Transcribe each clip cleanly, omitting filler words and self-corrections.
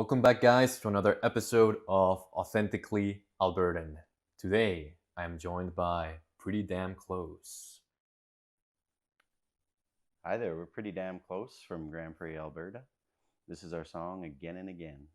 Welcome back, guys, to another episode of Authentically Albertan. Today, I am joined by Pretty Damn Close. Hi there, we're pretty damn close from Grande Prairie, Alberta. This is our song Again and Again.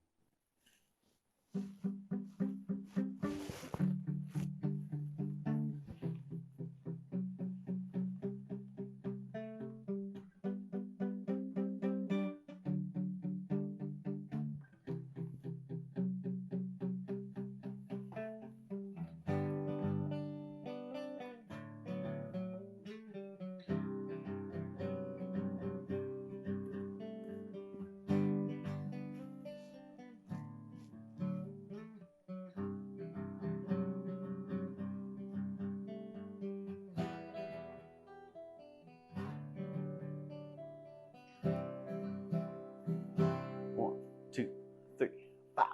One, two, three, five.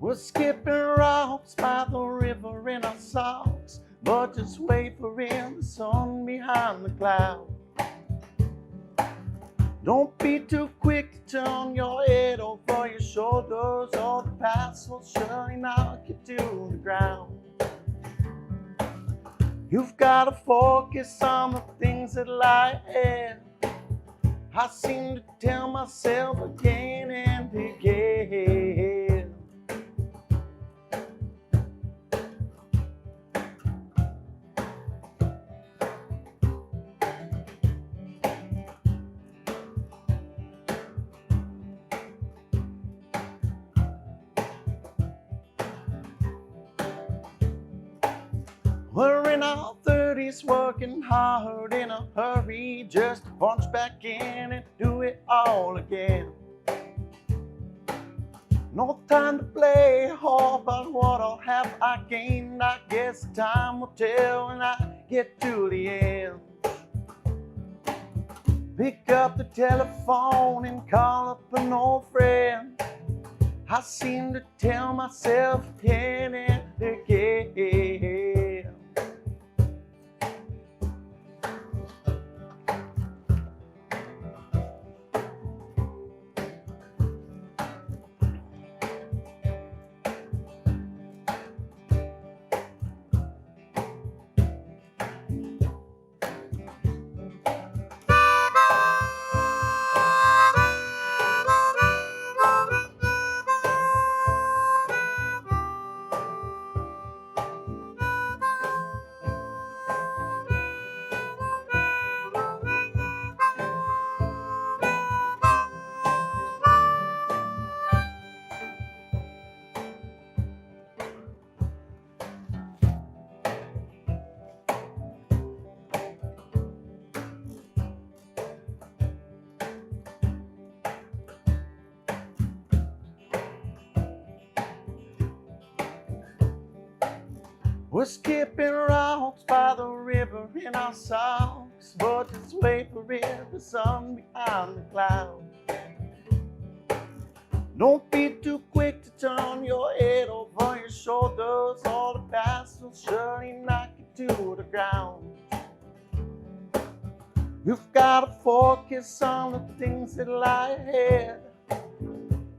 We're skipping rocks by the river in our socks, but just wait for it, the sun behind the cloud. Don't be too quick to turn your head over your shoulders, or the past will surely knock you to the ground. You've got to focus on the things that lie ahead. I seem to tell myself again and again. We're in our 30s working hard in a hurry just to punch back in and do it all again. No time to play all about what I'll have I gained. I guess time will tell when I get to the end. Pick up the telephone and call up an old friend. I seem to tell myself again and again. We're skipping rocks by the river in our socks, but just wait for it, the sun behind the clouds. Don't be too quick to turn your head over your shoulders, or the past will surely knock you to the ground. You've got to focus on the things that lie ahead.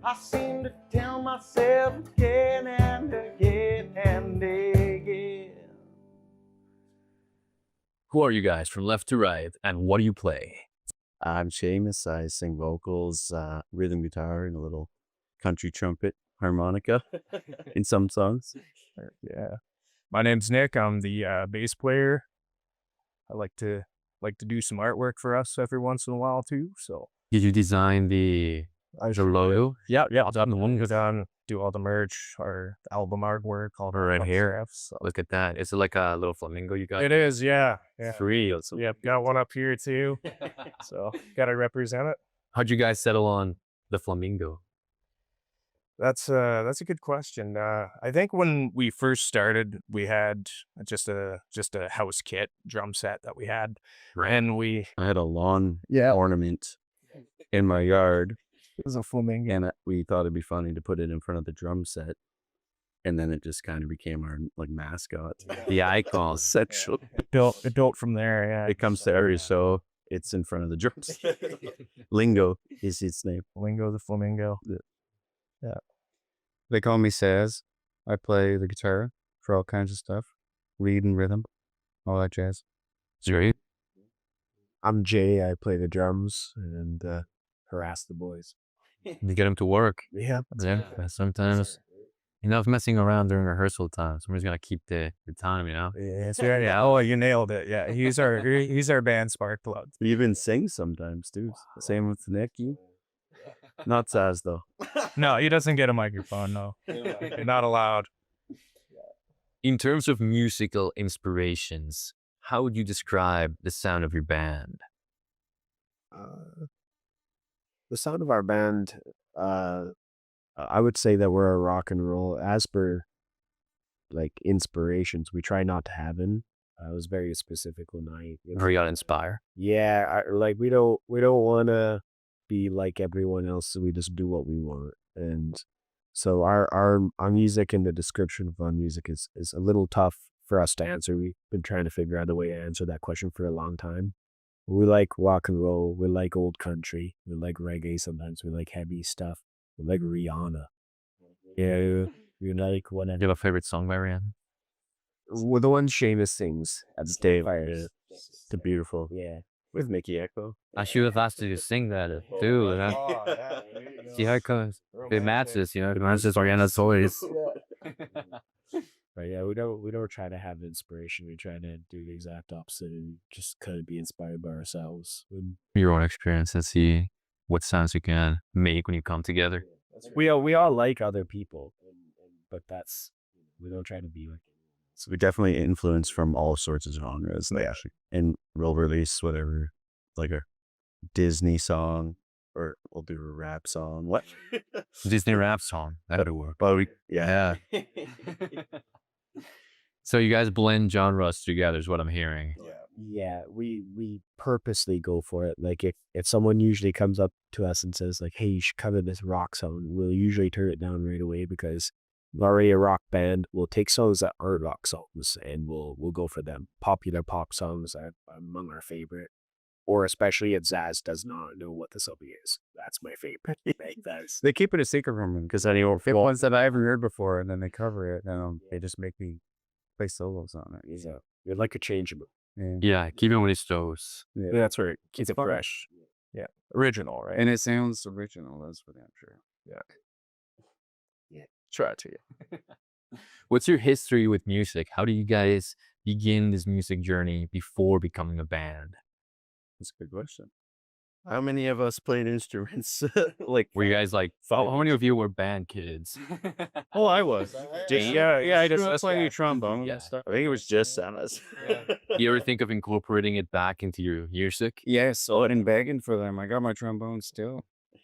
I seem to tell myself again and again and again. Who are you guys from left to right, and what do you play? I'm Seamus. I sing vocals, rhythm guitar, and a little country trumpet, harmonica in some songs. Yeah. My name's Nick. I'm the bass player. I like to do some artwork for us every once in a while too. So Did you design the logo? yeah, I'll go down, do all the merch or album artwork, all the Right here. stuff, so. Look at that. Is it like a little flamingo you got? It is, yeah. Three or something. Yep, got one up here too. So gotta represent it. How'd you guys settle on the flamingo? That's a good question. I think when we first started, we had just a house kit drum set that we had, Right. and we I had a lawn yeah, ornament in my yard, it was a flamingo. and we thought it'd be funny to put it in front of the drum set, and then it just kind of became our like mascot, the icon, essentially. It built from there. Yeah, It comes to every show. It's in front of the drums. Lingo is its name. Lingo the flamingo. They call me Saz. I play the guitar for all kinds of stuff, lead and rhythm, all that jazz. Great. I'm Jay. I play the drums and harass the boys. You get them to work. Yeah. Yeah. Sometimes enough messing around during rehearsal time. Somebody's got to keep the time, you know? Yeah, yeah. Oh, you nailed it. Yeah, he's our band spark plug. We even sing sometimes, too. Same with Nicky. Not Saz, though. No, he doesn't get a microphone. No, not allowed. In terms of musical inspirations, how would you describe the sound of your band? The sound of our band, I would say that we're a rock and roll. As per like inspirations, we try not to have them. I was very specific when Very uninspired. yeah, we don't want to be like everyone else, so we just do what we want. And so our music and the description of our music is a little tough for us to answer. We've been trying to figure out a way to answer that question for a long time. We like rock and roll, we like old country, we like reggae sometimes, we like heavy stuff, we like Rihanna. Yeah, we like one Do you have a favorite song by Rihanna? the one Seamus sings at the Dave. fire. The beautiful. Yeah. With Mickey Echo. I should have asked you to sing that too. You know? See how it comes. It matches, you know, it matches Rihanna's voice. But yeah, we don't try to have inspiration. We try to do the exact opposite and just kind of be inspired by ourselves. Your own experience and see what sounds you can make when you come together. We all like other people, but we don't try to be like. So we definitely influence from all sorts of genres. Yeah. And we'll release whatever, like a Disney song, or we'll do a rap song. What? Disney rap song. That would work. But yeah. So you guys blend genres together is what I'm hearing. Yeah, we purposely go for it. Like if someone usually comes up to us and says like, "Hey, you should cover this rock song," we'll usually turn it down right away because we're already a rock band. We'll take songs that aren't rock songs and we'll go for them. Popular pop songs are among our favorite. Or especially if Zaz does not know what the song is. That's my favorite. Like They keep it a secret from me because any ones that I ever heard before, and then they cover it, and they just make me play solos on it. So we'd like a change of it. Yeah, keep it with his toes. Yeah, that's right. Keep it fun. fresh. Yeah, original, right? And it sounds original, that's for damn sure. Try to. What's your history with music? How do you guys begin this music journey before becoming a band? That's a good question. How many of us played instruments? Were you guys like, how many of you were band kids? Oh, I was. I just playing trombone. Yeah. I think it was just us. You ever think of incorporating it back into your music? Yeah, so I'm begging for them. I got my trombone still.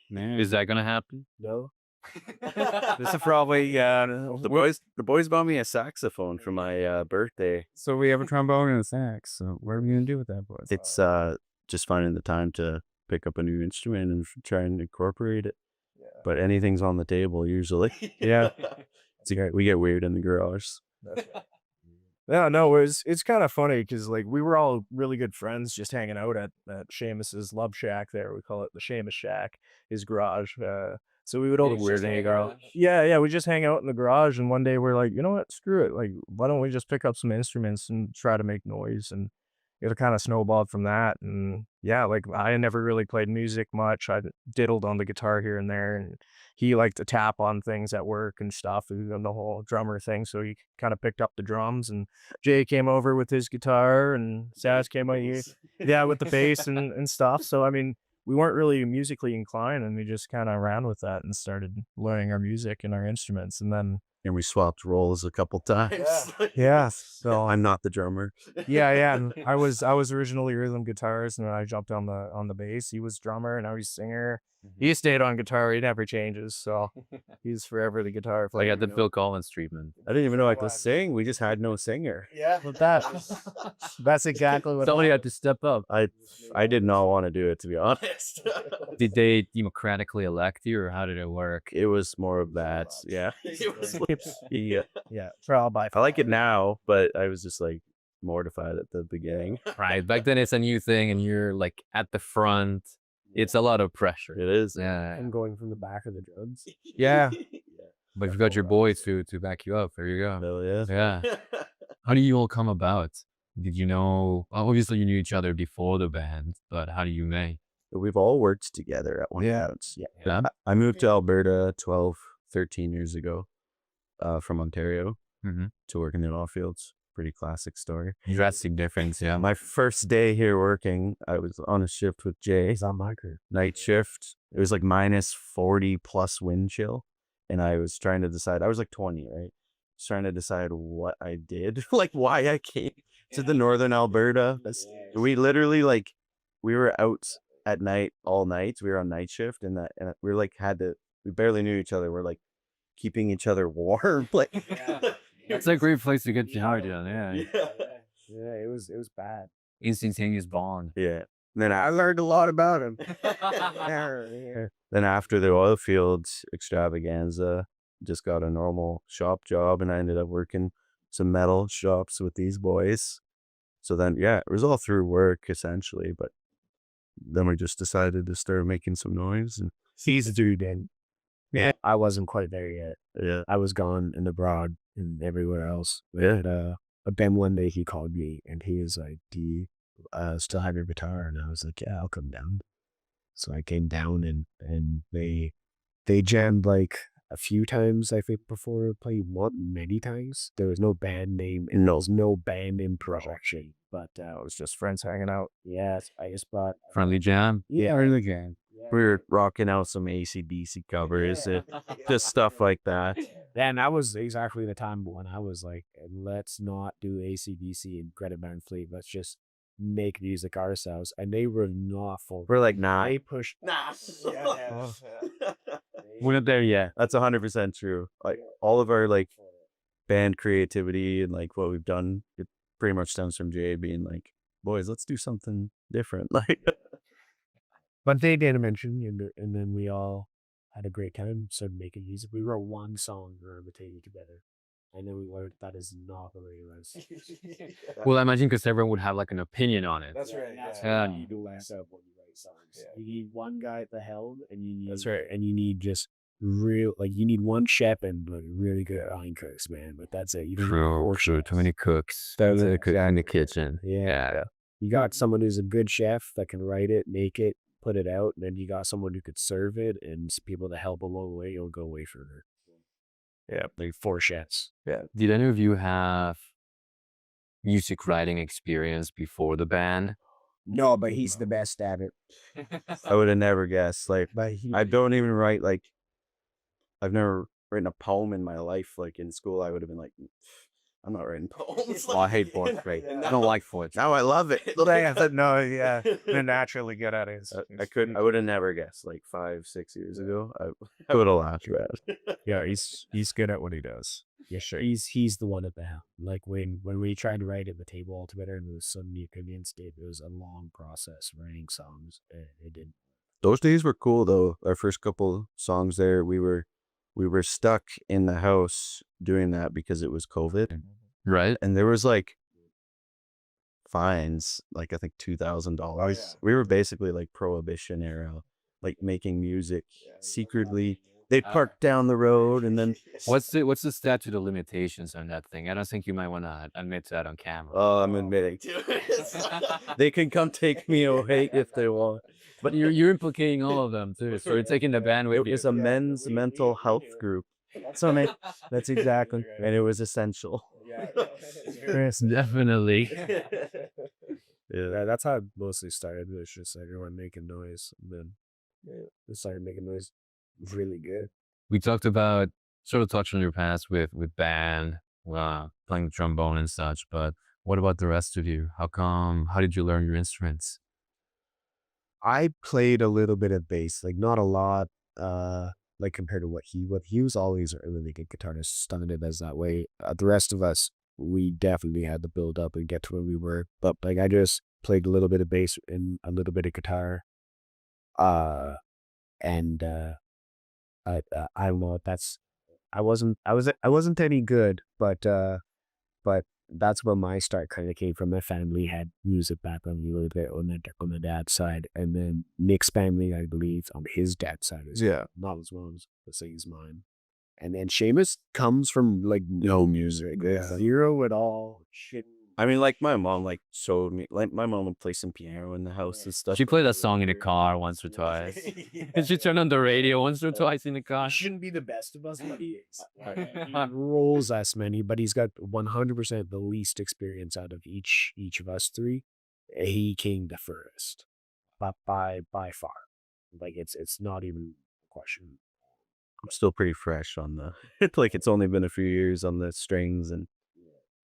Man. Is that gonna happen? No? This is probably The boys bought me a saxophone for my birthday. So we have a trombone and a sax. So what are we gonna do with that, boys? It's just finding the time to pick up a new instrument and try and incorporate it. Yeah. But anything's on the table usually. Yeah. We get weird in the garage. Yeah, no, it's kind of funny because like we were all really good friends just hanging out at Seamus's Love Shack there. We call it the Seamus Shack, his garage. So we would all weird hang out. Yeah, we just hang out in the garage, and one day we're like, you know what, screw it. Like, why don't we just pick up some instruments and try to make noise? And it kind of snowballed from that. And yeah, like I never really played music much. I diddled on the guitar here and there, and he liked to tap on things at work and stuff, and the whole drummer thing. So he kind of picked up the drums, and Jay came over with his guitar, and Saz came out here, with the bass and stuff. So I mean, we weren't really musically inclined, and we just kind of ran with that and started learning our music and our instruments. And then and we swapped roles a couple times. Yeah. So I'm not the drummer. Yeah. And I was originally rhythm guitarist, and then I jumped on the bass. He was drummer, and now he's singer. He stayed on guitar. He never changes, so he's forever the guitar I player. got the Phil Collins treatment. I didn't even know I could sing. We just had no singer. Yeah. But that's exactly what Somebody had to step up. I did not want to do it, to be honest. Did they democratically elect you, or how did it work? It was more of that. Yeah. Yeah. Yeah, trial by I like it now, but I was just like mortified at the beginning. Right. Back then it's a new thing and you're like at the front. It's a lot of pressure. It is. Yeah. I'm going from the back of the drums. Yeah. But you've got your boys to back you up. There you go. Hell yeah. Yeah. How do you all come about? Did you know, obviously you knew each other before the band, but how do you meet? We've all worked together at one point. Yeah. Yeah. I moved to Alberta 12, 13 years ago from Ontario Mm-hmm. to work in the oil fields. Pretty classic story. Drastic difference, yeah. My first day here working, I was on a shift with Jay. He's on my crew. Night shift. It was like minus 40 plus wind chill. And I was trying to decide, I was like 20, right? Trying to decide what I did, like why I came to the northern Alberta. We literally like, we were out at night all night. We were on night shift and we were like, we barely knew each other. We're like keeping each other warm. Like, It's a great place to get started on, yeah. Yeah, it was bad. Instantaneous bond. yeah. And then I learned a lot about him. Then after the oil fields extravaganza, just got a normal shop job, and I ended up working some metal shops with these boys. So then, yeah, it was all through work essentially, but then we just decided to start making some noise. And He's a dude, and yeah, I wasn't quite there yet. yeah, I was gone and abroad and everywhere else. Yeah. But then one day he called me and he was like, "Do you still have your guitar?" And I was like, "Yeah, I'll come down." So I came down and they jammed like a few times, I think, before playing many times. There was no band name and there was no band in production. But it was just friends hanging out. yeah, I just bought Friendly jam. early game. we were rocking out some AC/DC covers, just stuff like that. And that was exactly the time when I was like, let's not do AC/DC and Greta Van Fleet. Let's just make music ourselves. And they were not for We're like, nah, They pushed. Nah. We're not there yet. that's 100% true. Like all of our like band creativity and like what we've done, it pretty much stems from Jay being like, boys, let's do something different. Like, But they did mention, and then we all had a great time, started making music. We wrote one song, Gravitating Together. And then we learned that is not the way it was. Well, I imagine because everyone would have like an opinion on it. That's right. Yeah. You do less up when you write songs. Yeah. You need one guy at the helm, and you need That's right. and you need just real, like you need one chef and like really good line cooks, man. But that's it. You don't need four True. chefs. Too many cooks. That's Too it. many cooks in the kitchen. Yeah. You got someone who's a good chef that can write it, make it, put it out, and then you got someone who could serve it, and people to help along the way. You'll go way further. Yeah, like 4 chefs. Yeah. Did any of you have music writing experience before the band? No, but he's the best at it. I would have never guessed. Like, But he, I don't even write, like, I've never written a poem in my life. Like in school, I would have been like, I'm not writing poems. Oh, I hate poetry. I don't like poetry. Now I love it. No, yeah, they're naturally good at it. I would have never guessed like 5-6 years ago. I would have laughed at. Yeah, he's good at what he does. yeah, sure. He's the one at the helm. Like when we tried to write at the table all together, and there was some new opinions, it was a long process writing songs. It didn't. Those days were cool though. Our first couple songs there, we were stuck in the house doing that because it was COVID, Right? and there was like fines, like I think $2,000. We were basically like Prohibition era, like making music secretly. They'd park down the road, and then What's the statute of limitations on that thing? I don't think you might want to admit that on camera. oh, I'm admitting they can come take me away if they want. But you're implicating all of them too. So you're taking the band with It you. was a men's mental health group. So that's exactly, and it was essential. Yes, definitely. Yeah. That's how it mostly started. It was just everyone making noise, and then they started making noise really good. We talked about sort of touched on your past with band, playing the trombone and such, but what about the rest of you? How did you learn your instruments? I played a little bit of bass, like not a lot, like compared to what he was always a really good guitarist, started as that way. The rest of us, we definitely had to build up and get to where we were. But like I just played a little bit of bass and a little bit of guitar. And I don't know. I wasn't any good, but that's where my start kind of came from. My family had music background a little bit on the dad's side, and then Nick's family, I believe, on his dad's side is not as well as let's say as mine. And then Seamus comes from like no music, zero at all. Shit. I mean, like my mom like showed me, like my mom would play some piano in the house and stuff. She played that song in the car once or twice. And she turned on the radio once or twice in the car. Shouldn't be the best of us, but he is. He rolls us many, but he's got 100% the least experience out of each of us three. He came the furthest, but by far. Like it's not even a question. I'm still pretty fresh on the like it's only been a few years on the strings, and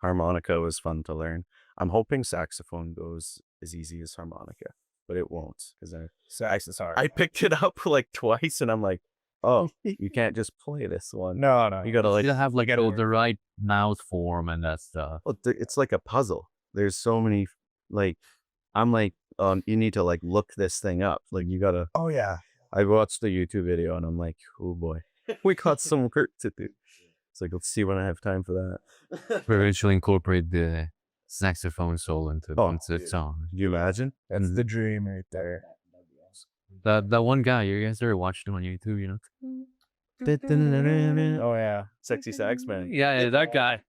harmonica was fun to learn. I'm hoping saxophone goes as easy as harmonica, but it won't because Sax is hard. I picked it up like twice and I'm like, oh, you can't just play this one. No. You gotta like You have like the right mouth form and that stuff. well, it's like a puzzle. There's so many like I'm like you need to like look this thing up. Like you gotta. Oh yeah. I watched the YouTube video and I'm like, oh boy, we got some work to do. It's like, let's see when I have time for that. We eventually incorporate the saxophone solo into the song. Can you imagine? That's the dream right there. That one guy, you guys ever watched him on YouTube, you know? Oh yeah. Sexy sax man. Yeah, that guy.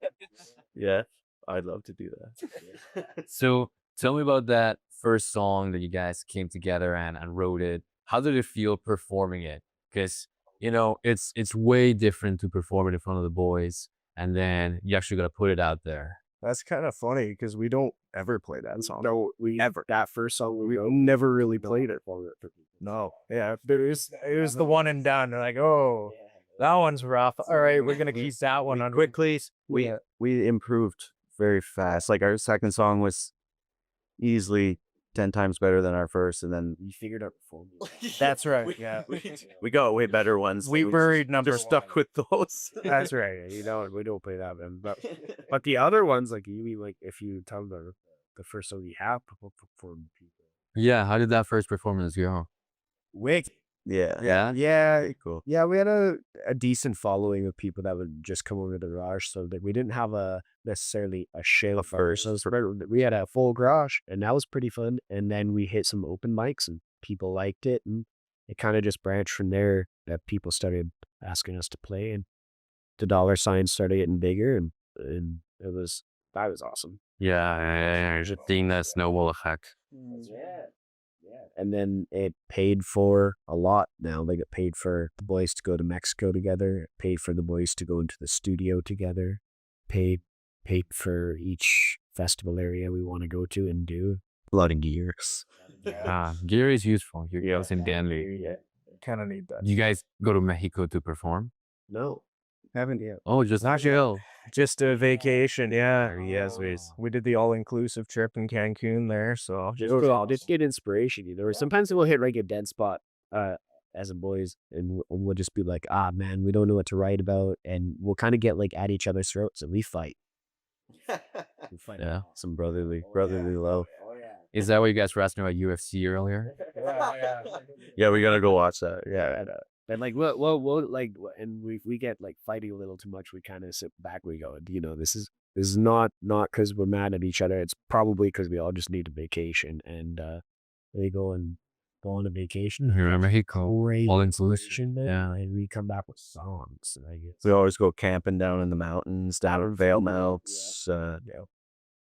Yeah, I'd love to do that. So tell me about that first song that you guys came together and wrote it. How did it feel performing it? Because you know, it's way different to perform it in front of the boys, and then you actually got to put it out there. That's kind of funny because we don't ever play that song. No, we Ever. that first song we never really played it. No. Yeah. It was the one and done. They're like, oh, that one's rough. All right, we're gonna keep that one on. Quickly, we improved very fast. Like our second song was easily 10 times better than our first, and then We figured out the formula. That's right. Yeah. we got way better ones. We buried number They're stuck with those. That's right. We don't play that one, but the other ones like you mean like if you tell them the first song we have performed people. Yeah, how did that first performance go? Wick. Yeah. Yeah. Cool. Yeah, we had a decent following of people that would just come over to the garage, so that we didn't have necessarily a show first. We had a full garage, and that was pretty fun. And then we hit some open mics, and people liked it, and it kind of just branched from there. That people started asking us to play, and the dollar signs started getting bigger, and that was awesome. Yeah, there's a thing that snowball effect. And then it paid for a lot now. They get paid for the boys to go to Mexico together, it paid for the boys to go into the studio together, paid for each festival area we want to go to and do. A lot of gears. Gear is useful. Gear goes in Danley. Yeah. Kind of need that. You guys go to Mexico to perform? No, haven't yet. Oh, just chill. Just a vacation. Yeah. Yes, We did the all-inclusive trip in Cancun there. So Just get inspiration, you know. Or sometimes we'll hit like a dead spot as a boys, and we'll just be like, man, we don't know what to write about, and we'll kind of get like at each other's throats, and we fight. Yeah. Some brotherly love. Is that what you guys were asking about UFC earlier? Yeah, we gotta go watch that. Yeah. And like we'll like, and we get like fighting a little too much, we kind of sit back, we go, you know, this is not because we're mad at each other, it's probably because we all just need a vacation, and they go on a vacation. You remember Mexico? Great All inclusive. vacation, man. Yeah. And we come back with songs, I guess. We always go camping down in the mountains, down in Vail Melts.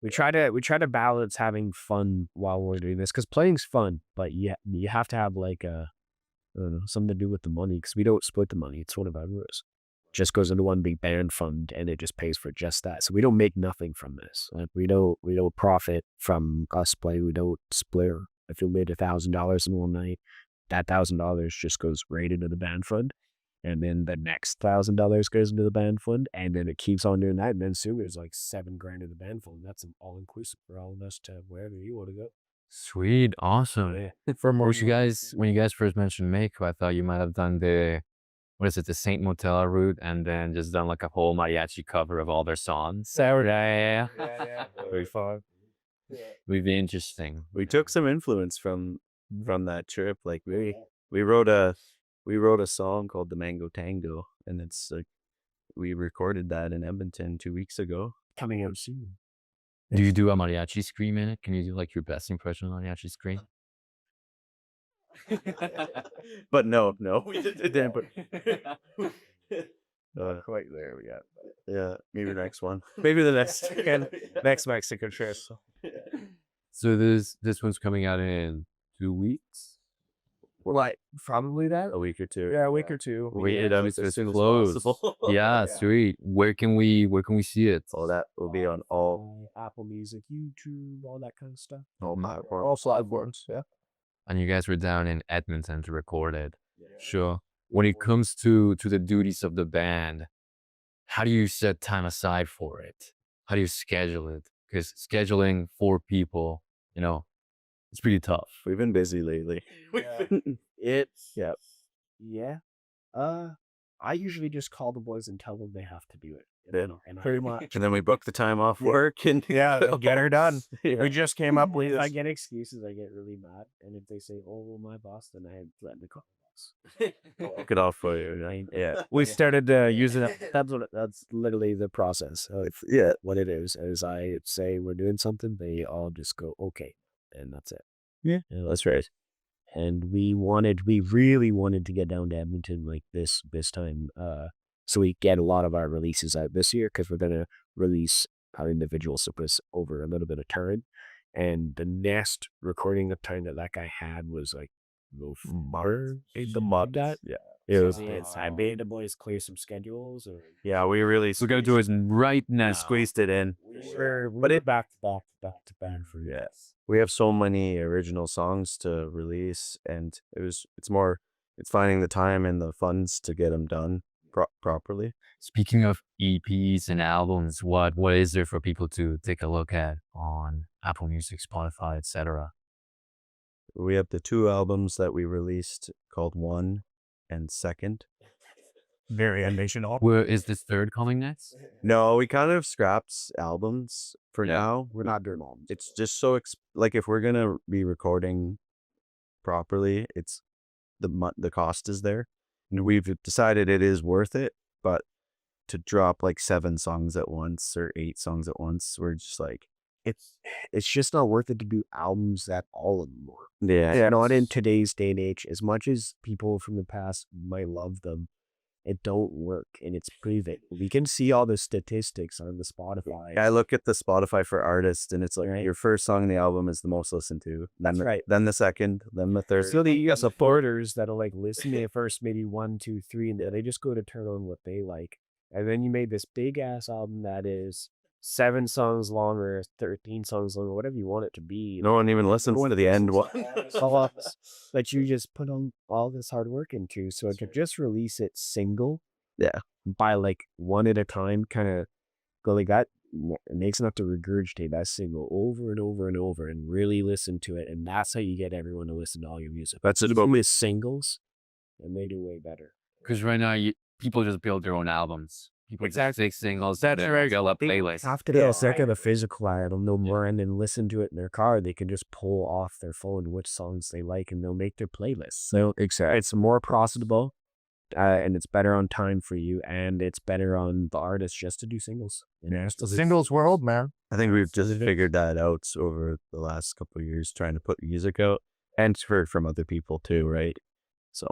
We try to balance having fun while we're doing this, because playing's fun, but you have to have like I don't know, something to do with the money, because we don't split the money. It's one of our rules. Just goes into one big band fund, and it just pays for just that. So we don't make nothing from this. Like we don't profit from us playing. We don't split. If you made $1,000 in one night, that $1,000 just goes right into the band fund. and then the next $1,000 goes into the band fund, and then it keeps on doing that, and then soon there's like $7,000 in the band fund. That's all inclusive for all of us to wherever you want to go. Sweet, awesome. When you guys first mentioned Mako, I thought you might have done the the Saint Motel route, and then just done like a whole mariachi cover of all their songs. Yeah. Very fun. Would be interesting. We took some influence from that trip. Like we wrote a song called the Mango Tango, and it's like we recorded that in Edmonton 2 weeks ago. Coming out soon. Do you do a mariachi scream in it? Can you do like your best impression of mariachi scream? But no, we didn't. Quite there we got. Yeah, maybe next one. Maybe the next Next Mexican trip. So this one's coming out in 2 weeks. Well, like probably that. a week or two. Yeah, a week or two. Wait, as it's soon as close. possible. Yeah, sweet. Where can we see it? So that will be on all Apple Music, YouTube, all that kind of stuff. platforms. All platforms. Yeah. And you guys were down in Edmonton to record it. Sure. When it comes to the duties of the band, how do you set time aside for it? How do you schedule it? Because scheduling 4 people, it's pretty tough. We've been busy lately. Yeah. I usually just call the boys and tell them they have to do it. And Pretty much. And then we book the time off work and Yeah, get her done. Yeah. We just came up with if I get excuses, I get really mad. And if they say, "Oh, well, my boss," then I threaten to call my boss. book it off for you. Right? Yeah. we started using it. That's literally the process. So what it is I say we're doing something, they all just go okay, and that's it. Yeah, that's right. And we really wanted to get down to Edmonton like this time, so we get a lot of our releases out this year, because we're gonna release our individual surplus over a little bit of time. And the next recording of time that guy had was like the mud that it was. I made the boys clear some schedules, or Yeah, we really So we gotta do it right now. squeezed it in. we're back to back for We have so many original songs to release, and it's finding the time and the funds to get them done properly. Speaking of EPs and albums, what is there for people to take a look at on Apple Music, Spotify, etc.? We have the 2 albums that we released called One and Second. Variation all. Where is this third coming next? No, we kind of scrapped albums for now. We're not doing albums. It's just so like if we're gonna be recording properly, it's the cost is there, and we've decided it is worth it. But to drop like 7 songs at once or 8 songs at once, we're just like, It's just not worth it to do albums at all anymore. yeah, Not in today's day and age. As much as people from the past might love them, it don't work, and it's proven. We can see all the statistics on the Spotify. I look at the Spotify for artists, and it's like your first song in the album is the most listened to. Then, then the second, then the third. So you got supporters that'll like listen to it first, maybe 1, 2, 3, and they just go to turn on what they like. And then you made this big ass album that is 7 songs long or 13 songs long or whatever you want it to be. No one even listens to the end one. That you just put on all this hard work into. So to just release it single, by like one at a time, kind of go like that, it makes enough to regurgitate that single over and over and over and really listen to it. And that's how you get everyone to listen to all your music. That's it. Even with singles, and they do way better. Because right now, people just build their own albums. People just take singles. That's right. Go up playlist. After they're sick of the physical item, no more, and then listen to it in their car, they can just pull off their phone which songs they like, and they'll make their playlist. So it's more profitable, and it's better on time for you, and it's better on the artist just to do singles. Yeah, it's the singles world, man. I think we've just figured that out over the last couple of years, trying to put music out and heard from other people too, right? So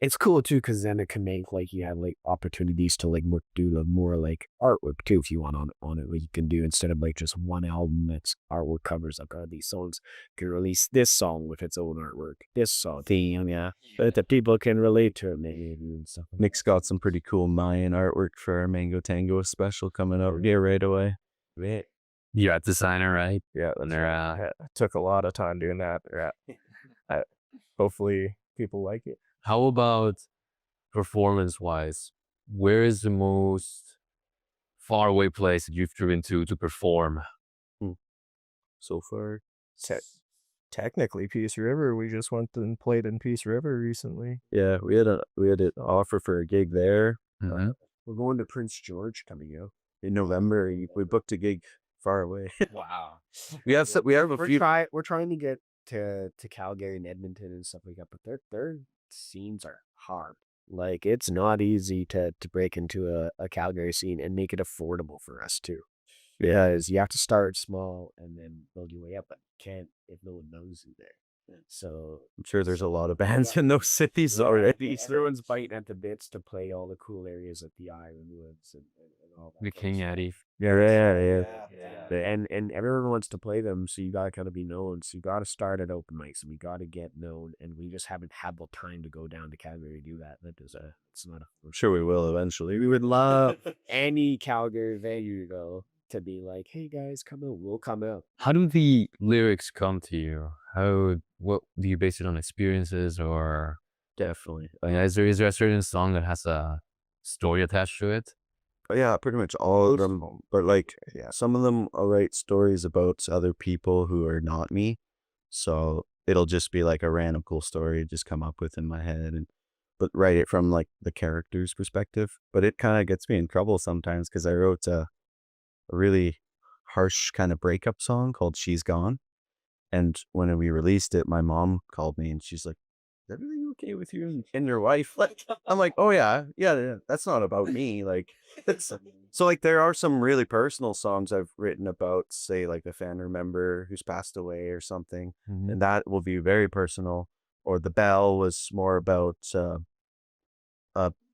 it's cool too, because then it can make like you have like opportunities to like do the more like artwork too, if you want on it. What you can do instead of like just one album that's artwork covers like all these songs, you can release this song with its own artwork, this song theme, but the people can relate to it maybe and stuff. Nick's got some pretty cool Mayan artwork for our Mango Tango special coming out right away. Right. You're at designer, right? Yeah, And they're it took a lot of time doing that. Hopefully people like it. How about performance-wise, where is the most far away place that you've driven to perform? So far, Technically, Peace River. We just went and played in Peace River recently. yeah, we had an offer for a gig there Mhm. We're going to Prince George coming up. in November. We booked a gig far away. Wow. we have a We're few. we're trying to get to Calgary and Edmonton and stuff like that, but their scenes are hard. Like it's not easy to break into a Calgary scene and make it affordable for us too. Because you have to start small and then build your way up, but you can't if no one knows you there. So I'm sure there's a lot of bands in those cities already. So everyone's biting at the bits to play all the cool areas at the Ironwoods and all that. The King Eddie. yeah. And everyone wants to play them, so you gotta kind of be known. So you gotta start at open mics, and we gotta get known. And we just haven't had the time to go down to Calgary to do that. It's not a. I'm sure we will eventually. We would love any Calgary venue though to be like, hey guys, come out. We'll come out. How do the lyrics come to you? What do you base it on, experiences, or Definitely. is there a certain song that has a story attached to it? Yeah, pretty much all of them. But like, some of them I'll write stories about other people who are not me. So it'll just be like a random cool story just come up with in my head, but write it from like the character's perspective. But it kind of gets me in trouble sometimes because I wrote a really harsh kind of breakup song called "She's Gone," and when we released it, my mom called me and she's like, "Is everything okay with you and your wife?" Like, I'm like, "Oh yeah, that's not about me." Like, it's so like there are some really personal songs I've written about, say like a family member who's passed away or something, Mhm. and that will be very personal. Or "The Bell" was more about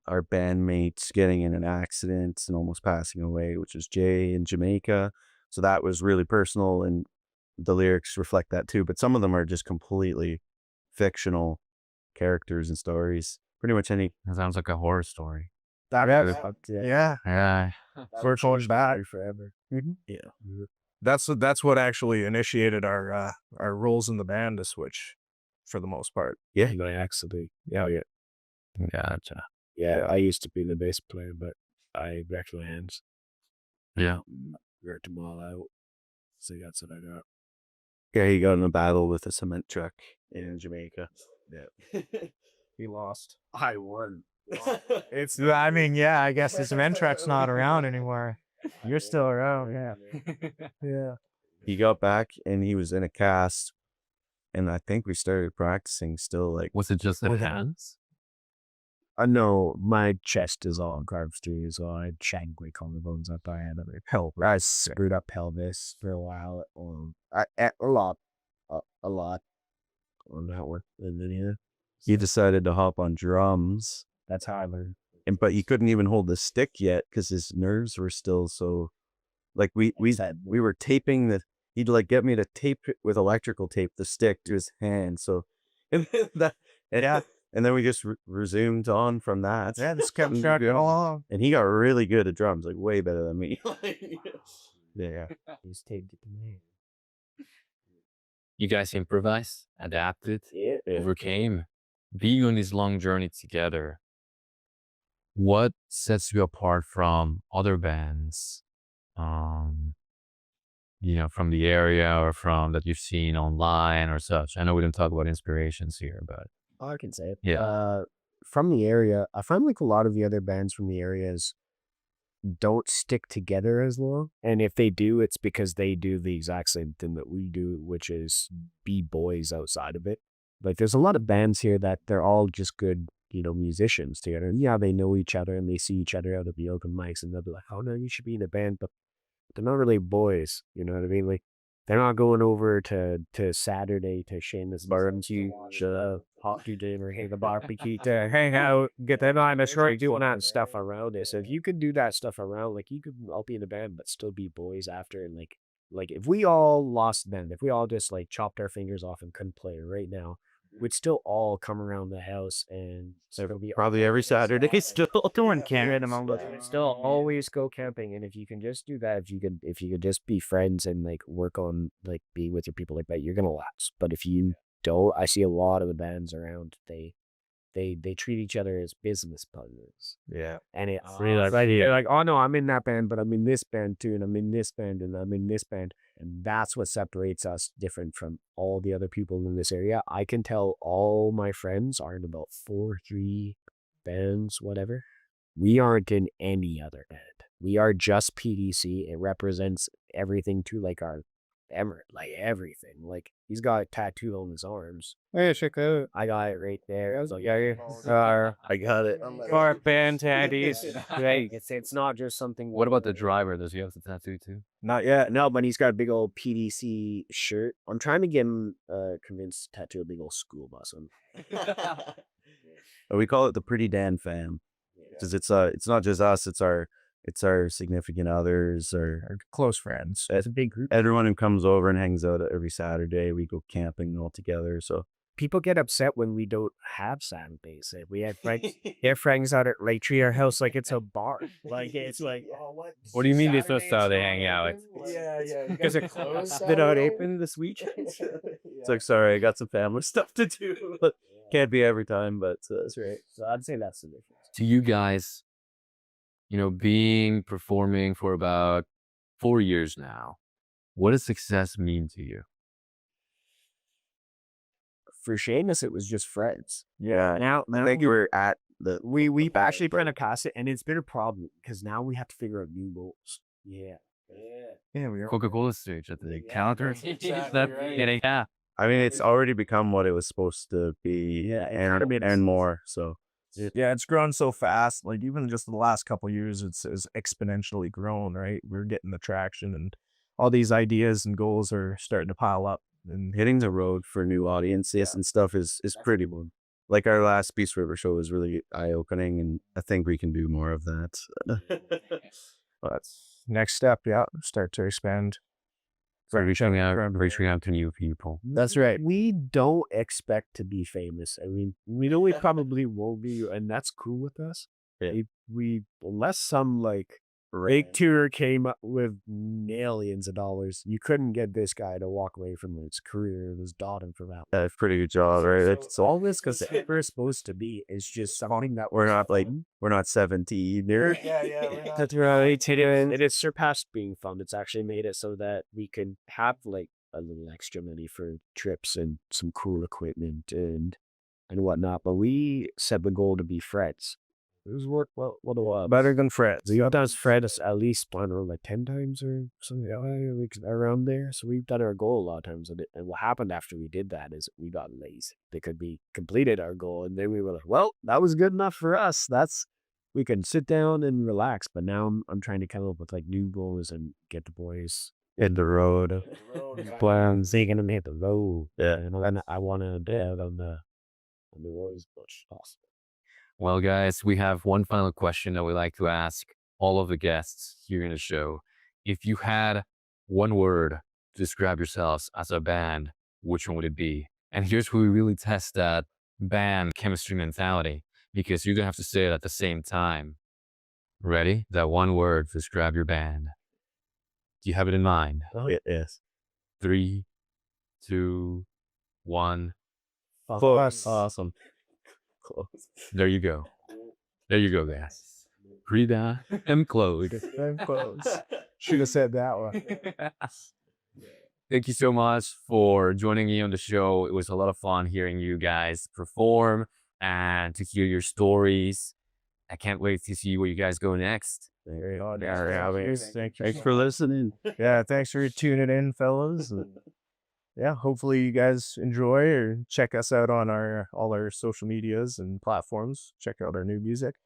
our bandmates getting in an accident and almost passing away, which is Jay in Jamaica. So that was really personal, and the lyrics reflect that too. But some of them are just completely fictional characters and stories. Pretty much any. That sounds like a horror story. Yeah, Yeah. we're going back. Forever. That's what actually initiated our roles in the band to switch, for the most part. Yeah, by accident. Yeah. Gotcha. Yeah, I used to be the bass player, but I wrecked my hands. Yeah. Worked them all out. So that's what I got. Yeah, he got in a battle with a cement truck in Jamaica. Yeah. He lost. I won. I mean, yeah, I guess the cement truck's not around anymore. You're still around, yeah. He got back and he was in a cast, and I think we started practicing still like. Was it just the hands? No, my chest is all carved through, so I had shangly collarbones up I had. I screwed up pelvis for a while. A lot on that one. And then He decided to hop on drums, that's how I learned. but he couldn't even hold the stick yet because his nerves were still so. Like we were taping the. He'd like get me to tape it with electrical tape the stick to his hand. So, and then we just resumed on from that. Yeah, this kept chugging along. And he got really good at drums, like way better than me. Yeah. He's taped it to me. You guys improvised, adapted, Yeah. overcame. Being on this long journey together, what sets you apart from other bands? From the area or from that you've seen online or such. I know we didn't talk about inspirations here, but Oh, I can say it. Yeah. From the area, I find like a lot of the other bands from the areas don't stick together as long. And if they do, it's because they do the exact same thing that we do, which is be boys outside of it. Like there's a lot of bands here that they're all just good, musicians together. Yeah, they know each other and they see each other out at the open mics and they'll be like, oh no, you should be in a band, but they're not really boys, you know what I mean? Like they're not going over to Saturday to Seamus barbecue, hockey dinner, hang the barbecue to hang out, get them on the short doing that stuff around it. So if you could do that stuff around, like you could all be in a band but still be boys after, and like if we all lost band, if we all just like chopped our fingers off and couldn't play right now, we'd still all come around the house and still be Probably every Saturday still. doing camping still always go camping. And if you can just do that, if you could just be friends and like work on like being with your people like that, you're gonna last. But if you don't, I see a lot of the bands around, they they treat each other as business partners. Yeah. And it's Right they're here. like, oh no, I'm in that band, but I'm in this band too, and I'm in this band, and I'm in this band. And that's what separates us different from all the other people in this area. I can tell all my friends are in about 3 bands, whatever. We aren't in any other band. We are just PDC. It represents everything to like our like everything. Like he's got a tattoo on his arms. Hey, check out. I got it right there. So yeah, I got it. our band tattoos. Right. It's not just something. What about the driver? Does he have the tattoo too? Not yet. No, but he's got a big old PDC shirt. I'm trying to get him convinced to tattoo a big old school bus on. We call it the Pretty Dan fam, because it's not just us. It's our significant others, Our close friends. It's a big group. everyone who comes over and hangs out every Saturday. We go camping all together. So People get upset when we don't have sound base. We have friends. Their friends out at like treat our house like it's a bar. Like it's like, What do you mean it's just how they hang out? because it closed. They're not open this weekend. it's like, sorry, I got some family stuff to do. But can't be every time, but that's right. So I'd say that's the difference. To you guys, performing for about 4 years now, what does success mean to you? For Seamus, it was just friends. Yeah. Now I think you were at the we actually trying to cast it, and it's been a problem because now we have to figure out new goals. Yeah. Yeah, we are. Coca-Cola stage at the counter. Yeah. I mean, it's already become what it was supposed to be, and more. So Yeah, it's grown so fast. Like even just the last couple years, it's exponentially grown. Right, we're getting the traction, and all these ideas and goals are starting to pile up. And hitting the road for new audiences and stuff is pretty fun. Like our last Beast River show was really eye-opening, and I think we can do more of that. but next step, start to expand. Reaching out to new people. That's right. We don't expect to be famous. I mean, we know we probably won't be, and that's cool with us. Yeah. We unless some like big tour came up with millions of dollars, you couldn't get this guy to walk away from his career, his daughter from that. Yeah, pretty good job, right? It's All this because we're supposed to be is just something that we're not 17. That's right. It has surpassed being fun. It's actually made it so that we can have like a little extra money for trips and some cool equipment and whatnot. But we set the goal to be friends. It was worked well. What a while. Better than friends. So sometimes Fred has at least planned around like 10 times or something around there. So we've done our goal a lot of times. And what happened after we did that is we got lazy because we completed our goal. And then we were like, well, that was good enough for us. We can sit down and relax. But now I'm trying to come up with like new goals and get the boys in the road. Plans. They can hit the road. Yeah. And then I want to do it on the road as much as possible. Well, guys, we have one final question that we like to ask all of the guests here in the show. If you had one word to describe yourselves as a band, which one would it be? And here's where we really test that band chemistry mentality, because you're going to have to say it at the same time. Ready? That one word to describe your band. Do you have it in mind? Oh, yes. 3, 2, 1. Awesome. Close. There you go. There you go, guys. Frida and Claude. I'm close. Should have said that one. Thank you so much for joining me on the show. It was a lot of fun hearing you guys perform and to hear your stories. I can't wait to see where you guys go next. Thanks for listening. Yeah, thanks for tuning in, fellas. Yeah, hopefully you guys enjoy or check us out on all our social medias and platforms. Check out our new music.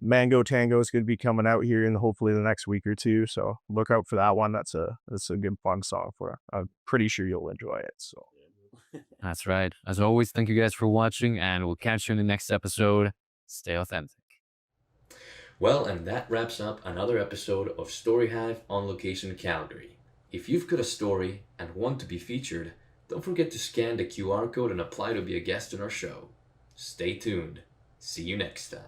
Mango Tango is going to be coming out here in hopefully the next week or two. So look out for that one. That's a good fun song I'm pretty sure you'll enjoy it. So That's right. As always, thank you guys for watching, and we'll catch you in the next episode. Stay authentic. Well, and that wraps up another episode of StoryHive On Location Calgary. If you've got a story and want to be featured, don't forget to scan the QR code and apply to be a guest on our show. Stay tuned. See you next time.